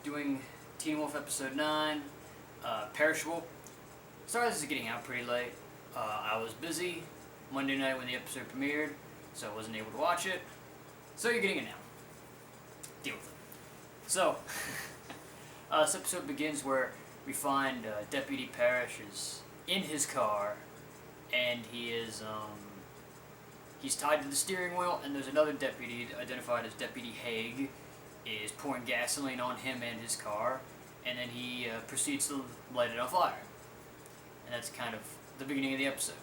Doing Teen Wolf Episode 9, Perishable. Sorry this is getting out pretty late. I was busy Monday night when the episode premiered, so I wasn't able to watch it. So you're getting it now. Deal with it. So, this episode begins where we find Deputy Parrish is in his car, and he's tied to the steering wheel, and there's another deputy identified as Deputy Haig is pouring gasoline on him and his car, and then he proceeds to light it on fire. And that's kind of the beginning of the episode.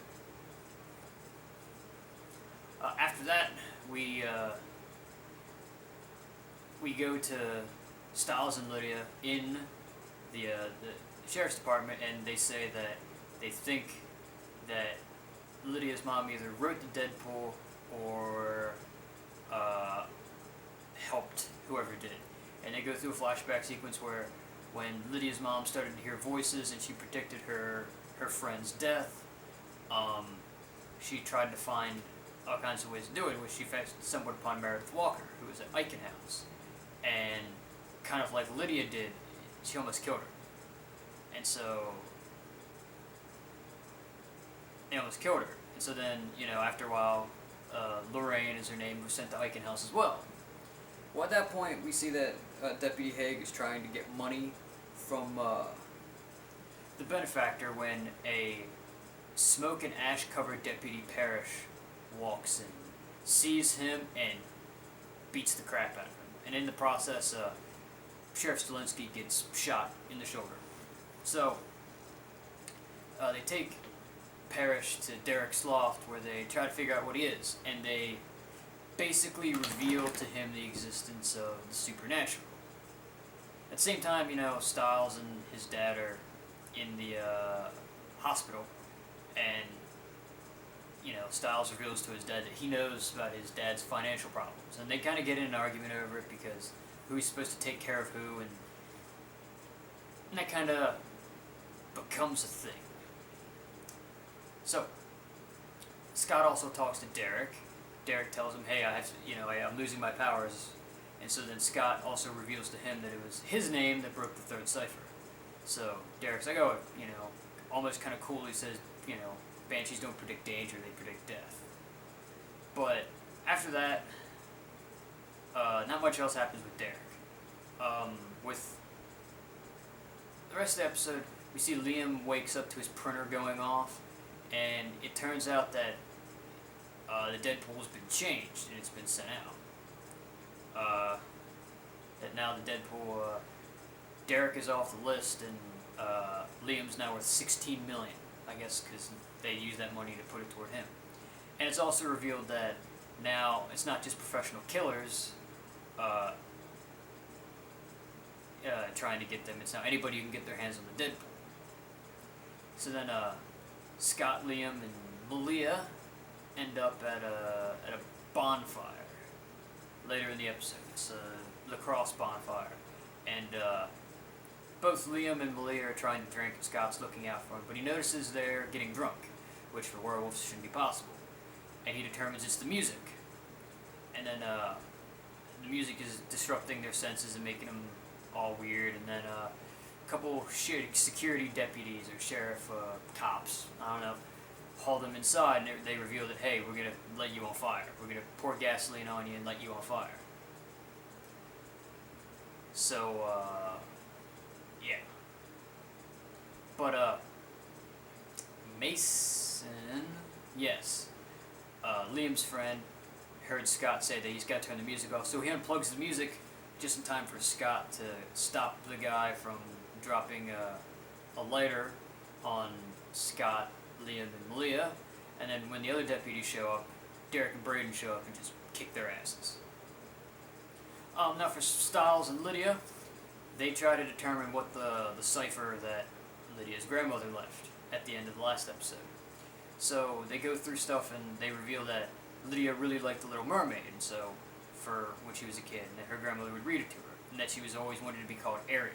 After that, we go to Stiles and Lydia in the sheriff's department, and they say that they think that Lydia's mom either wrote the Deadpool or helped whoever did. And they go through a flashback sequence where when Lydia's mom started to hear voices and she predicted her friend's death, she tried to find all kinds of ways to do it, which she stumbled upon Meredith Walker, who was at Eichen House. And kind of like Lydia did, she almost killed her. And so they almost killed her. And so then, after a while, Lorraine is her name, was sent to Eichen House as well. Well, at that point, we see that Deputy Haig is trying to get money from the benefactor when a smoke and ash covered Deputy Parrish walks in, sees him, and beats the crap out of him. And in the process, Sheriff Stilinski gets shot in the shoulder. So, they take Parrish to Derek's loft where they try to figure out what he is, and they basically reveal to him the existence of the supernatural. At the same time, Stiles and his dad are in the hospital, and Stiles reveals to his dad that he knows about his dad's financial problems, and they kind of get in an argument over it because who's supposed to take care of who, and that kind of becomes a thing. So, Scott also talks to Derek. Derek tells him, hey, I'm losing my powers. And so then Scott also reveals to him that it was his name that broke the third cipher. So Derek's like, almost kind of coolly says, Banshees don't predict danger, they predict death. But after that, not much else happens with Derek. With the rest of the episode, we see Liam wakes up to his printer going off, and it turns out that the Deadpool's been changed and it's been sent out. That now the Deadpool, Derek is off the list, and Liam's now worth $16 million, I guess, because they use that money to put it toward him. And it's also revealed that now it's not just professional killers trying to get them, it's now anybody who can get their hands on the Deadpool. So then Scott, Liam, and Malia end up at a bonfire later in the episode. It's a lacrosse bonfire, and both Liam and Malia are trying to drink, and Scott's looking out for him, but he notices they're getting drunk, which for werewolves shouldn't be possible, and he determines it's the music, and then the music is disrupting their senses and making them all weird, and then a couple security deputies or sheriff cops, I don't know, haul them inside, and they reveal that, hey, we're going to light you on fire. We're going to pour gasoline on you and light you on fire. So, yeah. But, Mason, yes, Liam's friend heard Scott say that he's got to turn the music off, so he unplugs the music just in time for Scott to stop the guy from dropping a lighter on Scott, Liam, and Malia, and then when the other deputies show up, Derek and Braden show up and just kick their asses. Now for Stiles and Lydia, they try to determine what the cipher that Lydia's grandmother left at the end of the last episode. So they go through stuff and they reveal that Lydia really liked The Little Mermaid, and so for when she was a kid, and that her grandmother would read it to her, and that she was always wanted to be called Ariel.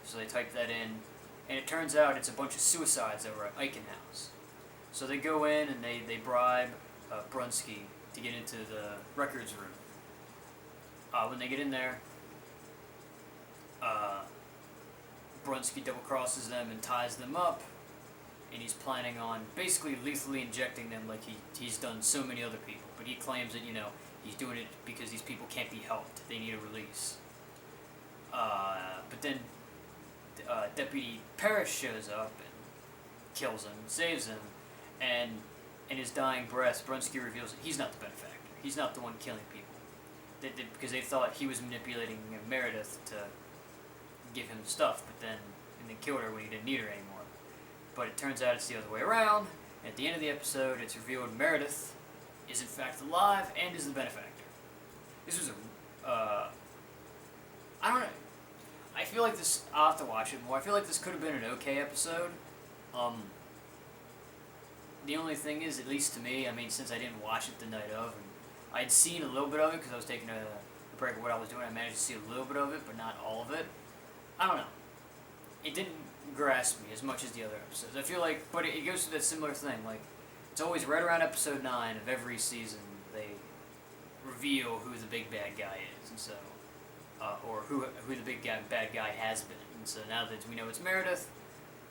So they type that in, and it turns out it's a bunch of suicides that were at Eichen House. So they go in and they bribe Brunsky to get into the records room. When they get in there, Brunsky double crosses them and ties them up, and he's planning on basically lethally injecting them like he's done so many other people. But he claims that, he's doing it because these people can't be helped. They need a release. But then Deputy Parrish shows up and kills him, saves him, and in his dying breath, Brunsky reveals that he's not the benefactor. He's not the one killing people. Because they thought he was manipulating Meredith to give him stuff, and then killed her when he didn't need her anymore. But it turns out it's the other way around. At the end of the episode, it's revealed Meredith is in fact alive and is the benefactor. This was I don't know. I feel like this. I'll have to watch it more. I feel like this could have been an okay episode. The only thing is, at least to me, since I didn't watch it the night of, and I'd seen a little bit of it because I was taking a break of what I was doing. I managed to see a little bit of it, but not all of it. I don't know. It didn't grasp me as much as the other episodes. I feel like, but it goes through that similar thing. Like, it's always right around episode 9 of every season they reveal who the big bad guy is, and so, or who the bad guy has been. And so now that we know it's Meredith,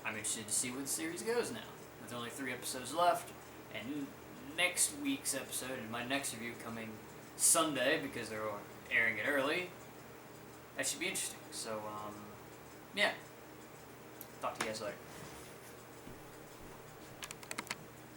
I'm interested to see where the series goes now. With only 3 episodes left, and next week's episode and my next review coming Sunday because they're airing it early. That should be interesting. So, yeah. Talk to you guys later.